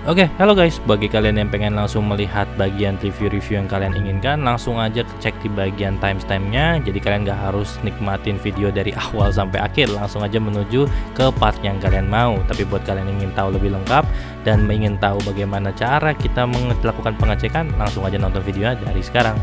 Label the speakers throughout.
Speaker 1: Oke, halo guys. Bagi kalian yang pengen langsung melihat bagian review-review yang kalian inginkan, langsung aja cek di bagian timestamp-nya. Jadi kalian nggak harus nikmatin video dari awal sampai akhir, langsung aja menuju ke part yang kalian mau. Tapi buat kalian yang ingin tahu lebih lengkap dan ingin tahu bagaimana cara kita melakukan pengecekan, langsung aja nonton videonya dari sekarang.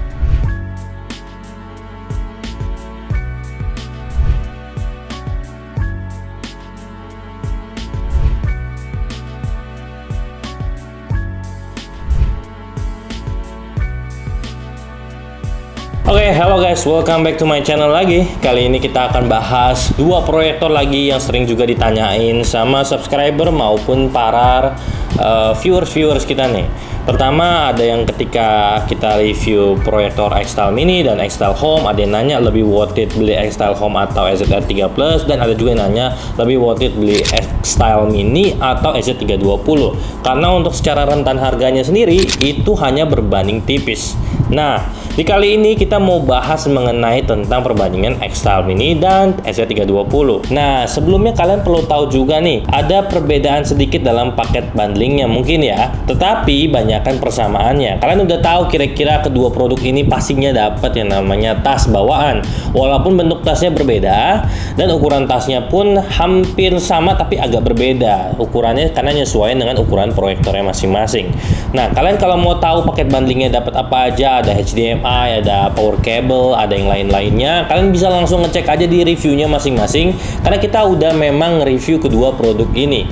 Speaker 1: Oke, hello guys, welcome back to my channel lagi. Kali ini kita akan bahas dua proyektor lagi yang sering juga ditanyain sama subscriber maupun para viewers kita nih. Pertama, ada yang ketika kita review proyektor X-Style Mini dan X-Style Home, ada yang nanya lebih worth it beli X-Style Home atau XZR3 Plus, dan ada juga yang nanya lebih worth it beli X-Style Mini atau XZ320. Karena untuk secara rentan harganya sendiri itu hanya berbanding tipis. Nah, di kali ini kita mau bahas mengenai tentang perbandingan X-Style Mini dan XZ320. Nah, sebelumnya kalian perlu tahu juga nih, ada perbedaan sedikit dalam paket bundlingnya mungkin ya, tetapi banyakkan persamaannya. Kalian udah tahu kira-kira kedua produk ini pastinya dapat yang namanya tas bawaan. Walaupun bentuk tasnya berbeda dan ukuran tasnya pun hampir sama tapi agak berbeda ukurannya karena nyesuaian dengan ukuran proyektornya masing-masing. Nah, kalian kalau mau tahu paket bundlingnya dapat apa aja, ada HDMI, ada power cable, ada yang lain-lainnya, kalian bisa langsung ngecek aja di reviewnya masing-masing karena kita udah memang review kedua produk ini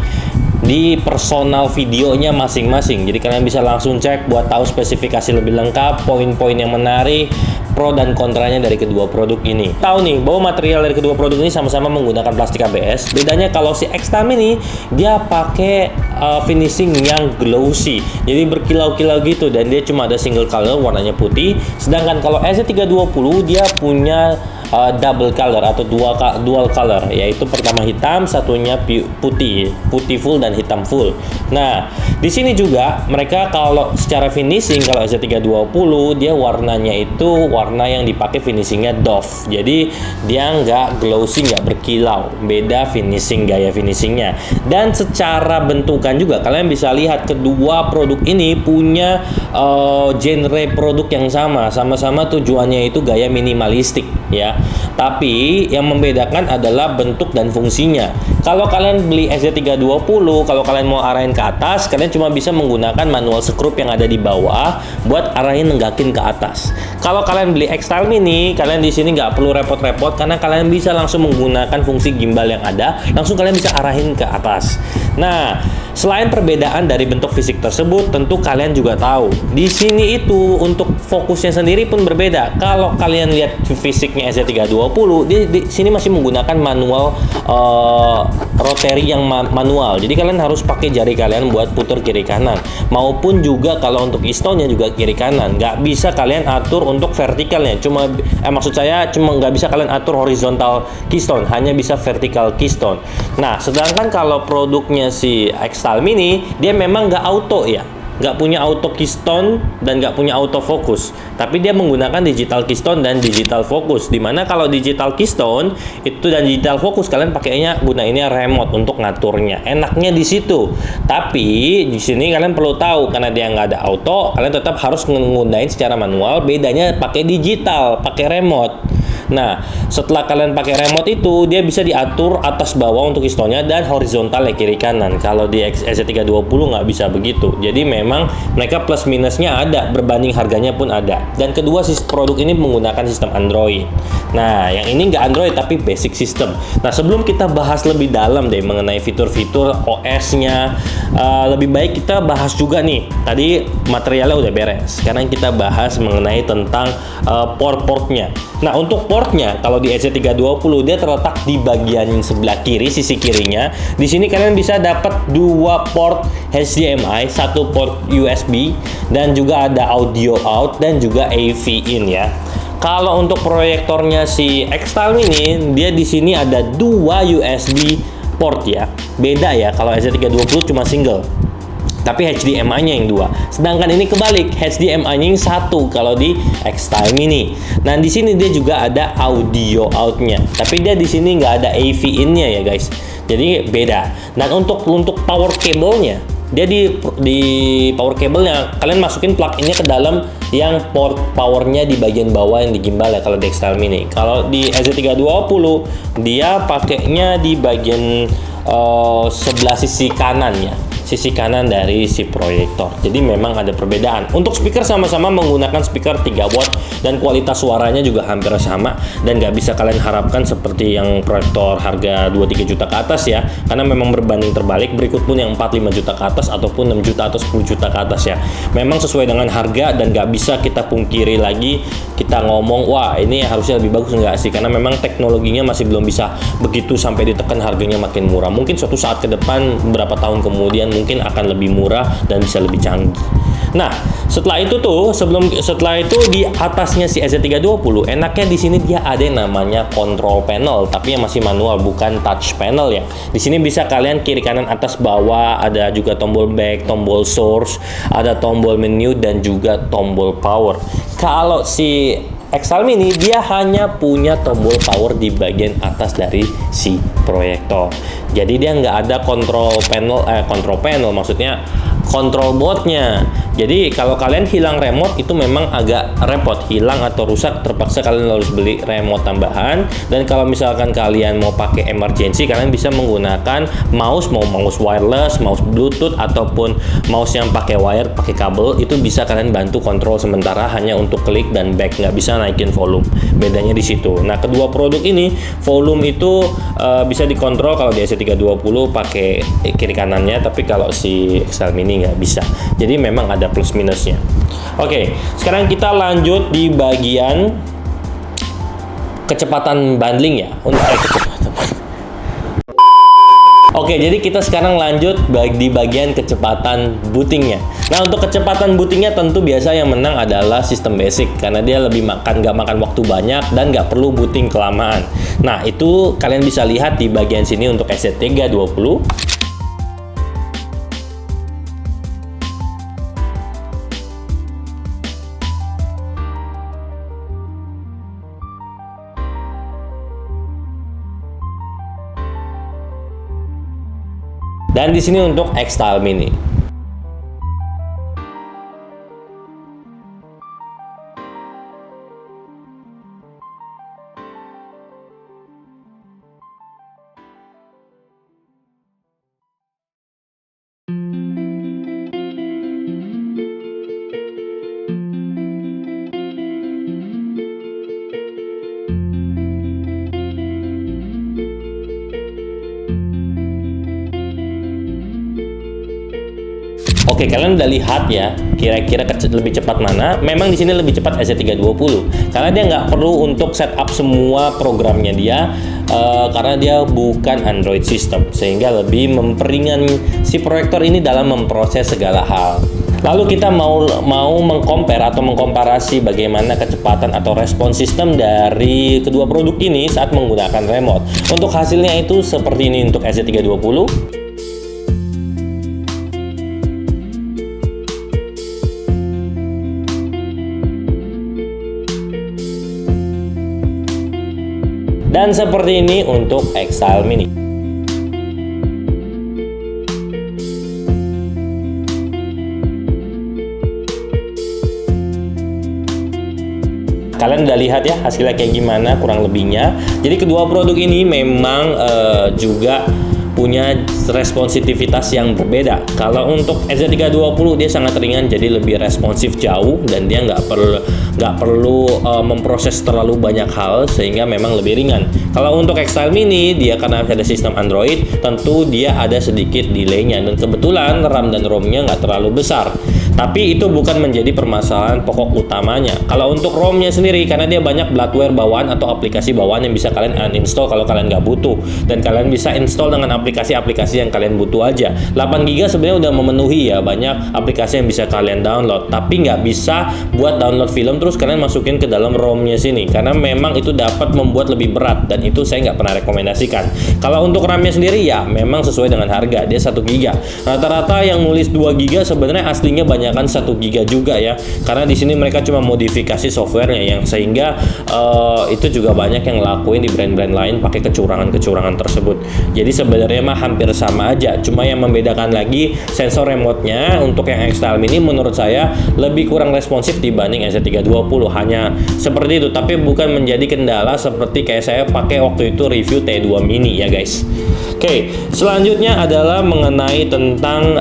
Speaker 1: di personal videonya masing-masing. Jadi kalian bisa langsung cek buat tahu spesifikasi lebih lengkap, poin-poin yang menarik, pro dan kontranya dari kedua produk ini. Tahu nih bahwa material dari kedua produk ini sama-sama menggunakan plastik ABS. Bedanya kalau si X-Style Mini dia pakai finishing yang glossy, jadi berkilau-kilau gitu, dan dia cuma ada single color warnanya putih. Sedangkan kalau XZ320 dia punya double color atau dual color, yaitu pertama hitam, satunya putih full dan hitam full. Nah, di sini juga mereka kalau secara finishing, kalau XZ320 dia warnanya itu warna yang dipakai finishingnya doff, jadi dia nggak glossy, nggak berkilau, beda finishing, gaya finishingnya. Dan secara bentukan juga kalian bisa lihat kedua produk ini punya genre produk yang sama-sama tujuannya itu gaya minimalistik ya. Tapi yang membedakan adalah bentuk dan fungsinya. Kalau kalian beli XZ320, kalau kalian mau arahin ke atas, kalian cuma bisa menggunakan manual skrup yang ada di bawah buat arahin nenggakin ke atas. Kalau kalian beli X-Style Mini, kalian di sini nggak perlu repot-repot karena kalian bisa langsung menggunakan fungsi gimbal yang ada, langsung kalian bisa arahin ke atas. Nah, selain perbedaan dari bentuk fisik tersebut, tentu kalian juga tahu di sini itu untuk fokusnya sendiri pun berbeda. Kalau kalian lihat fisiknya XZ320, dia di sini masih menggunakan manual rotary yang manual. Jadi kalian harus pakai jari kalian buat putar kiri kanan. Maupun juga kalau untuk keystone-nya juga kiri kanan. Nggak bisa kalian atur untuk vertikalnya. Maksud saya cuma nggak bisa kalian atur horizontal keystone, hanya bisa vertical keystone. Nah, sedangkan kalau produknya si X-Style Mini, dia memang nggak auto ya. Nggak punya auto keystone dan nggak punya auto fokus, tapi dia menggunakan digital keystone dan digital fokus. Dimana kalau digital keystone itu dan digital fokus kalian pakainya gunainnya remote untuk ngaturnya, enaknya di situ. Tapi di sini kalian perlu tahu karena dia nggak ada auto, kalian tetap harus menggunain secara manual. Bedanya pakai digital, pakai remote. Nah, setelah kalian pakai remote itu, dia bisa diatur atas bawah untuk keystone-nya dan horizontal ya kiri kanan. Kalau di XZ320 nggak bisa begitu. Jadi memang mereka plus minusnya ada, berbanding harganya pun ada. Dan kedua, produk ini menggunakan sistem Android. Nah, yang ini nggak Android tapi basic system. Nah, sebelum kita bahas lebih dalam deh mengenai fitur-fitur OS-nya, lebih baik kita bahas juga nih. Tadi materialnya udah beres. Sekarang kita bahas mengenai tentang port-portnya. Nah, untuk portnya, kalau di XZ320 dia terletak di bagian sebelah kiri, sisi kirinya. Di sini kalian bisa dapat dua port HDMI, satu port USB, dan juga ada audio out dan juga AV in ya. Kalau untuk proyektornya si X-Style Mini, dia di sini ada dua USB port ya. Beda ya, kalau XZ320 cuma single. tapi HDMI-nya yang dua. Sedangkan ini kebalik, HDMI-nya yang satu kalau di X-Style Mini. Nah, di sini dia juga ada audio out-nya, tapi dia di sini nggak ada AV in-nya ya guys. Jadi beda. Dan untuk power cable-nya, dia di power cable-nya kalian masukin plug-innya ke dalam yang port powernya di bagian bawah yang di gimbal ya kalau di X-Style Mini. Kalau di EZ320 dia pakainya di bagian sebelah sisi kanan ya, sisi kanan dari si proyektor. Jadi memang ada perbedaan. Untuk speaker sama-sama menggunakan speaker 3 watt dan kualitas suaranya juga hampir sama, dan nggak bisa kalian harapkan seperti yang proyektor harga 2-3 juta ke atas ya, karena memang berbanding terbalik. Berikut pun yang 4-5 juta ke atas ataupun 6 juta atau 10 juta ke atas ya. Memang sesuai dengan harga dan nggak bisa kita pungkiri lagi kita ngomong wah ini harusnya lebih bagus, nggak sih, karena memang teknologinya masih belum bisa begitu sampai ditekan harganya makin murah. Mungkin suatu saat ke depan beberapa tahun kemudian mungkin akan lebih murah dan bisa lebih canggih. Nah, setelah itu di atasnya si EZ320 enaknya di sini dia ada yang namanya control panel, tapi yang masih manual bukan touch panel ya. Di sini bisa kalian kiri kanan atas bawah, ada juga tombol back, tombol source, ada tombol menu dan juga tombol power. Kalau si X-Style Mini dia hanya punya tombol power di bagian atas dari si proyektor. Jadi dia nggak ada control panel maksudnya control boardnya. Jadi kalau kalian hilang remote itu memang agak repot, hilang atau rusak terpaksa kalian harus beli remote tambahan. Dan kalau misalkan kalian mau pakai emergency, kalian bisa menggunakan mouse, mau mouse wireless, mouse bluetooth ataupun mouse yang pakai wire, pakai kabel, itu bisa kalian bantu kontrol sementara hanya untuk klik dan back, nggak bisa naikin volume. Bedanya di situ. Nah, kedua produk ini volume itu bisa dikontrol kalau di EZ320 pakai kiri kanannya, tapi kalau si X-Style Mini nggak bisa. Jadi memang ada plus minusnya. Oke, sekarang kita lanjut di bagian kecepatan bundling ya. Oke, jadi kita sekarang lanjut di bagian kecepatan bootingnya. Nah, untuk kecepatan bootingnya tentu biasa yang menang adalah sistem basic karena dia lebih nggak makan waktu banyak dan nggak perlu booting kelamaan. Nah, itu kalian bisa lihat di bagian sini untuk EZ320. Dan di sini untuk X-Style Mini. Oke, kalian udah lihat ya, kira-kira lebih cepat mana? Memang di sini lebih cepat EZ320 karena dia nggak perlu untuk setup semua programnya dia, karena dia bukan Android system, sehingga lebih memperingan si proyektor ini dalam memproses segala hal. Lalu kita mau mengkomparasi bagaimana kecepatan atau respon sistem dari kedua produk ini saat menggunakan remote. Untuk hasilnya itu seperti ini untuk EZ320. Dan seperti ini untuk X-Style Mini. Kalian udah lihat ya hasilnya kayak gimana kurang lebihnya. Jadi kedua produk ini memang juga punya responsitivitas yang berbeda. Kalau untuk EZ320 dia sangat ringan, jadi lebih responsif jauh dan dia nggak perlu memproses terlalu banyak hal, sehingga memang lebih ringan. Kalau untuk X-Style Mini dia karena ada sistem Android, tentu dia ada sedikit delay-nya dan kebetulan RAM dan ROM-nya nggak terlalu besar. Tapi itu bukan menjadi permasalahan pokok utamanya. Kalau untuk ROM-nya sendiri, karena dia banyak bloatware bawaan atau aplikasi bawaan yang bisa kalian uninstall kalau kalian nggak butuh, dan kalian bisa install dengan aplikasi-aplikasi yang kalian butuh aja. 8GB sebenarnya udah memenuhi ya, banyak aplikasi yang bisa kalian download, tapi nggak bisa buat download film terus kalian masukin ke dalam ROM-nya sini, karena memang itu dapat membuat lebih berat dan itu saya nggak pernah rekomendasikan. Kalau untuk RAM-nya sendiri ya memang sesuai dengan harga, dia 1GB. Rata-rata yang nulis 2GB sebenarnya aslinya banyak kebanyakan 1 GB juga ya, karena di sini mereka cuma modifikasi softwarenya yang sehingga itu juga banyak yang ngelakuin di brand-brand lain pakai kecurangan tersebut. Jadi sebenarnya mah hampir sama aja, cuma yang membedakan lagi sensor remote-nya untuk yang X-Style Mini menurut saya lebih kurang responsif dibanding S320, hanya seperti itu, tapi bukan menjadi kendala seperti kayak saya pakai waktu itu review T2 Mini ya guys. Oke, selanjutnya adalah mengenai tentang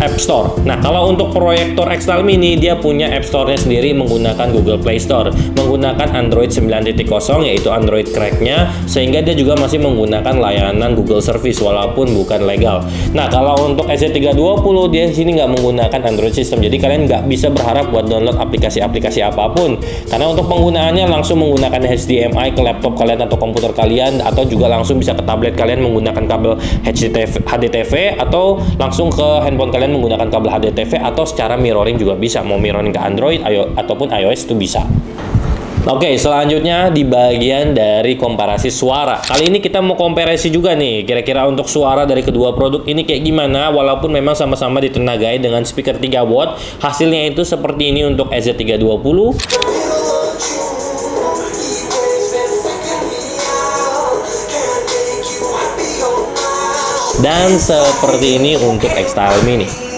Speaker 1: App Store. Nah, kalau untuk proyektor X-Style Mini, dia punya App Store-nya sendiri menggunakan Google Play Store, menggunakan Android 9.0 yaitu Android crack-nya, sehingga dia juga masih menggunakan layanan Google Service walaupun bukan legal. Nah, kalau untuk S320 dia di sini nggak menggunakan Android system, jadi kalian nggak bisa berharap buat download aplikasi-aplikasi apapun, karena untuk penggunaannya langsung menggunakan HDMI ke laptop kalian atau komputer kalian, atau juga langsung bisa ke tablet kalian menggunakan kabel HDTV, atau langsung ke handphone kalian menggunakan kabel HDTV, atau secara mirroring juga bisa, mau mirroring ke Android ataupun iOS itu bisa. Oke, selanjutnya di bagian dari komparasi suara. Kali ini kita mau komparasi juga nih, kira-kira untuk suara dari kedua produk ini kayak gimana, walaupun memang sama-sama ditenagai dengan speaker 3 watt, hasilnya itu seperti ini untuk SZ320. Dan seperti ini untuk X-Style Mini.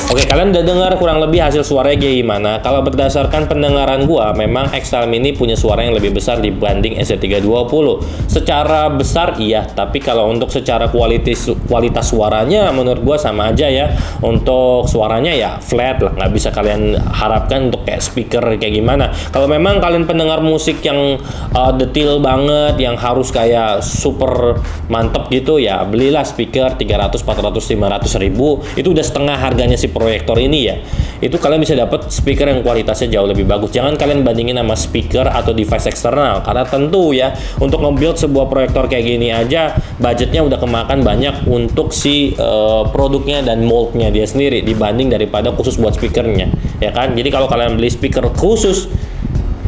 Speaker 1: Oke, kalian udah dengar kurang lebih hasil suaranya gimana? Kalau berdasarkan pendengaran gua, memang X-Style Mini punya suara yang lebih besar dibanding SZ320. Secara besar iya, tapi kalau untuk secara kualitas suaranya menurut gua sama aja ya. Untuk suaranya ya flat lah, nggak bisa kalian harapkan untuk kayak speaker kayak gimana. Kalau memang kalian pendengar musik yang detail banget, yang harus kayak super mantep gitu ya, belilah speaker 300, 400, 500 ribu. Itu udah setengah harganya si proyektor ini ya. Itu kalian bisa dapat speaker yang kualitasnya jauh lebih bagus. Jangan kalian bandingin sama speaker atau device eksternal, karena tentu ya untuk nge-build sebuah proyektor kayak gini aja budgetnya udah kemakan banyak untuk si produknya dan moldnya dia sendiri dibanding daripada khusus buat speakernya ya kan. Jadi kalau kalian beli speaker khusus,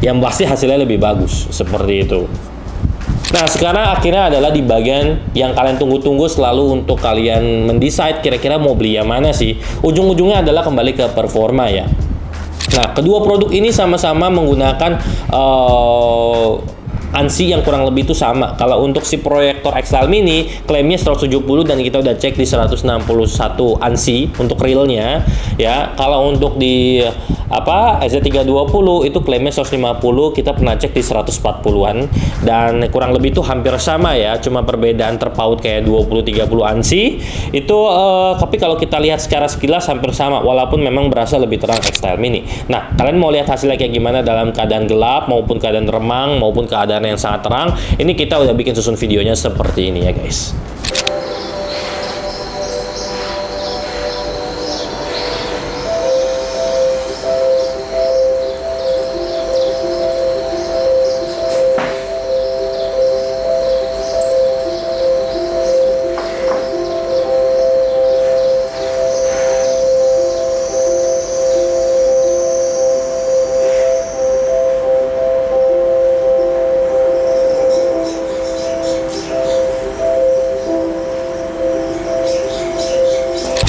Speaker 1: yang pasti hasilnya lebih bagus seperti itu. Nah, sekarang akhirnya adalah di bagian yang kalian tunggu-tunggu selalu untuk kalian mendesain kira-kira mau beli yang mana sih. Ujung-ujungnya adalah kembali ke performa ya. Nah, kedua produk ini sama-sama menggunakan ANSI yang kurang lebih itu sama. Kalau untuk si proyektor X-Style Mini klaimnya 170 dan kita udah cek di 161 ANSI untuk realnya ya. Kalau untuk di SZ320 itu klaimnya 150, kita pernah cek di 140-an dan kurang lebih itu hampir sama ya, cuma perbedaan terpaut kayak 20-30 ANSI itu tapi kalau kita lihat secara sekilas hampir sama, walaupun memang berasa lebih terang X-Style Mini. Nah, kalian mau lihat hasilnya kayak gimana dalam keadaan gelap maupun keadaan remang maupun keadaan yang sangat terang, ini kita udah bikin susun videonya seperti ini ya guys.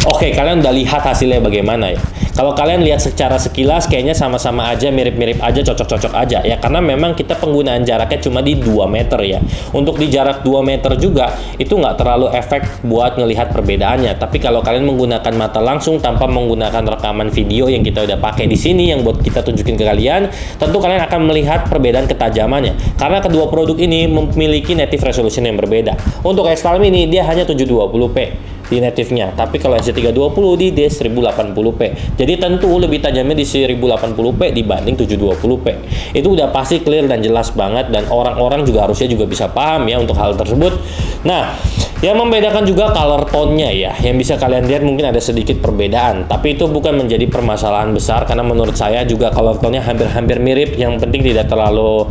Speaker 1: Oke, kalian udah lihat hasilnya bagaimana ya. Kalau kalian lihat secara sekilas kayaknya sama-sama aja, mirip-mirip aja, cocok-cocok aja ya, karena memang kita penggunaan jaraknya cuma di 2 meter ya. Untuk di jarak 2 meter juga itu nggak terlalu efek buat ngelihat perbedaannya. Tapi kalau kalian menggunakan mata langsung tanpa menggunakan rekaman video yang kita udah pakai di sini yang buat kita tunjukin ke kalian, tentu kalian akan melihat perbedaan ketajamannya. Karena kedua produk ini memiliki native resolution yang berbeda. Untuk X-Style Mini dia hanya 720p di native-nya, tapi kalau SZ320 di 1080p. Jadi tentu lebih tajamnya di 1080p dibanding 720p. Itu udah pasti clear dan jelas banget, dan orang-orang juga harusnya juga bisa paham ya untuk hal tersebut. Nah, yang membedakan juga color tone-nya ya, yang bisa kalian lihat mungkin ada sedikit perbedaan, tapi itu bukan menjadi permasalahan besar karena menurut saya juga color tone-nya hampir-hampir mirip. Yang penting tidak terlalu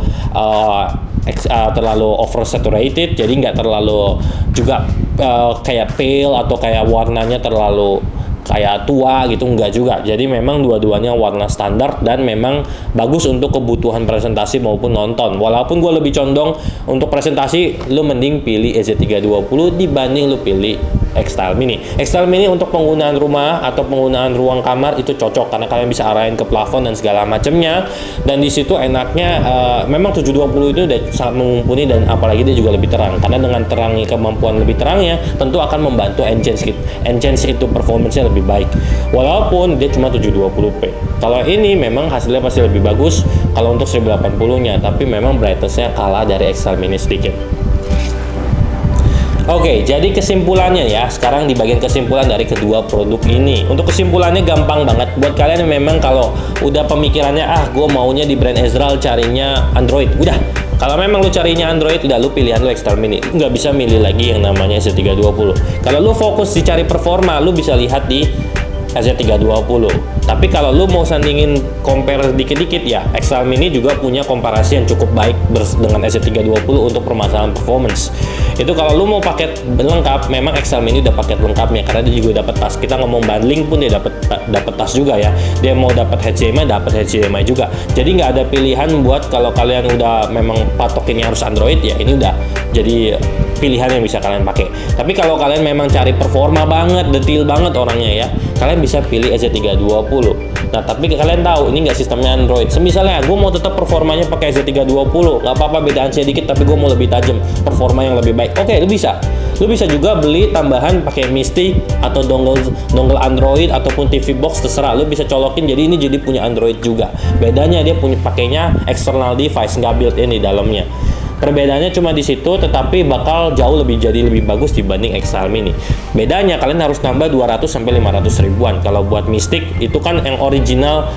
Speaker 1: terlalu oversaturated, jadi nggak terlalu juga kayak pale atau kayak warnanya terlalu kayak tua gitu, enggak juga. Jadi memang dua-duanya warna standar dan memang bagus untuk kebutuhan presentasi maupun nonton. Walaupun gue lebih condong untuk presentasi, lu mending pilih EZ320 dibanding lu pilih X-Style Mini. X-Style Mini untuk penggunaan rumah atau penggunaan ruang kamar itu cocok karena kalian bisa arahin ke plafon dan segala macamnya. Dan di situ enaknya memang 720 itu udah sangat mumpuni dan apalagi dia juga lebih terang. Karena dengan kemampuan lebih terangnya tentu akan membantu enhance itu performance-nya lebih baik. Walaupun dia cuma 720p. Kalau ini memang hasilnya pasti lebih bagus kalau untuk 1080-nya, tapi memang brightness-nya kalah dari X-Style Mini sedikit. Oke, jadi kesimpulannya ya, sekarang di bagian kesimpulan dari kedua produk ini. Untuk kesimpulannya gampang banget. Buat kalian yang memang kalau udah pemikirannya, gue maunya di brand Ezreal carinya Android. Udah, kalau memang lu carinya Android, udah lu pilihan lu X-Style Mini. Nggak bisa milih lagi yang namanya EZ320. Kalau lu fokus di cari performa, lu bisa lihat di EZ320. Tapi kalau lu mau sandingin compare dikit-dikit ya, X-Style Mini juga punya komparasi yang cukup baik dengan EZ320 untuk permasalahan performance. Itu kalau lu mau paket lengkap, memang X-Style Mini udah paket lengkapnya karena dia juga dapat tas. Kita ngomong bundling pun dia dapat tas juga ya. Dia mau dapat HDMI, dapat HDMI juga. Jadi nggak ada pilihan buat kalau kalian udah memang patokinnya harus Android ya, ini udah jadi pilihan yang bisa kalian pakai. Tapi kalau kalian memang cari performa banget, detail banget orangnya ya, kalian bisa pilih EZ320. Nah, tapi kalian tahu ini nggak sistemnya Android. Semisalnya gue mau tetap performanya pakai EZ320, nggak apa-apa bedaan sedikit, tapi gue mau lebih tajam, performa yang lebih baik. Oke, lu bisa. Lu bisa juga beli tambahan pakai Mystic atau dongle Android ataupun TV box, terserah. Lu bisa colokin jadi ini jadi punya Android juga. Bedanya dia punya pakainya external device, nggak built-in di dalamnya. Perbedaannya cuma di situ, tetapi bakal jauh lebih bagus dibanding X-Style Mini. Bedanya kalian harus nambah 200 sampai 500 ribuan. Kalau buat Mystic itu kan yang original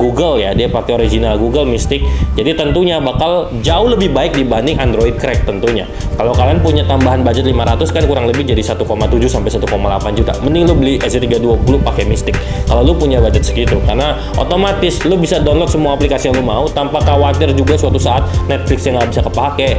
Speaker 1: Google ya, dia pakai original Google Mystic. Jadi tentunya bakal jauh lebih baik dibanding Android Crack tentunya. Kalau kalian punya tambahan budget 500 kan kurang lebih jadi 1,7 sampai 1,8 juta. Mending lu beli EZ320 pakai Mystic. Kalau lu punya budget segitu, karena otomatis lu bisa download semua aplikasi yang lu mau tanpa khawatir juga suatu saat Netflix yang nggak bisa kepake,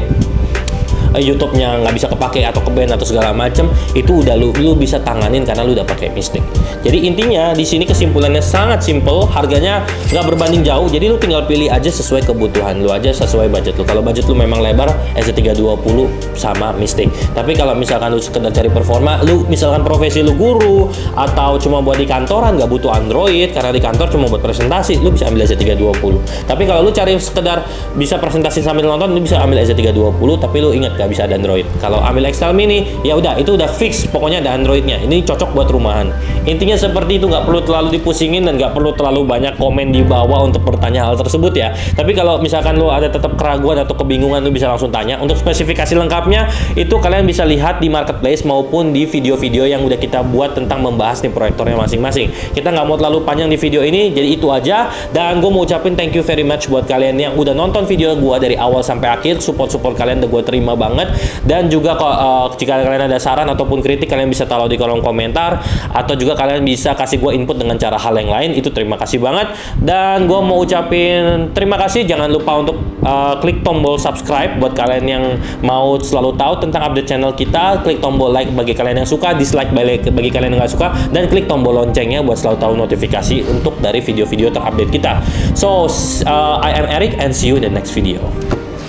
Speaker 1: YouTube-nya nggak bisa kepake atau ke-ban atau segala macem, itu udah lu bisa tanganin karena lu udah pakai Mystic. Jadi intinya di sini kesimpulannya sangat simple, harganya nggak berbanding jauh. Jadi lu tinggal pilih aja sesuai kebutuhan lu aja, sesuai budget lu. Kalau budget lu memang lebar, EZ320 sama Mystic. Tapi kalau misalkan lu sekedar cari performa, lu misalkan profesi lu guru atau cuma buat di kantoran nggak butuh Android karena di kantor cuma buat presentasi, lu bisa ambil EZ320. Tapi kalau lu cari sekedar bisa presentasi sambil nonton, lu bisa ambil EZ320. Tapi lu ingat nggak bisa ada Android. Kalau ambil X-Style Mini, ya udah itu udah fix, pokoknya ada Androidnya. Ini cocok buat rumahan. Intinya seperti itu, nggak perlu terlalu dipusingin dan nggak perlu terlalu banyak komen di bawah untuk bertanya hal tersebut ya. Tapi kalau misalkan lo ada tetap keraguan atau kebingungan, lo bisa langsung tanya. Untuk spesifikasi lengkapnya itu kalian bisa lihat di marketplace maupun di video-video yang udah kita buat tentang membahas nih proyektornya masing-masing. Kita nggak mau terlalu panjang di video ini, jadi itu aja. Dan gue mau ucapin thank you very much buat kalian yang udah nonton video gue dari awal sampai akhir. Support kalian udah gue terima banget. Dan juga jika kalian ada saran ataupun kritik, kalian bisa taruh di kolom komentar, atau juga kalian bisa kasih gue input dengan cara hal yang lain. Itu terima kasih banget. Dan gue mau ucapin terima kasih. Jangan lupa untuk klik tombol subscribe buat kalian yang mau selalu tahu tentang update channel kita. Klik tombol like bagi kalian yang suka, dislike bagi kalian yang nggak suka, dan klik tombol loncengnya buat selalu tahu notifikasi untuk dari video-video terupdate kita. So I am Eric and see you in the next video.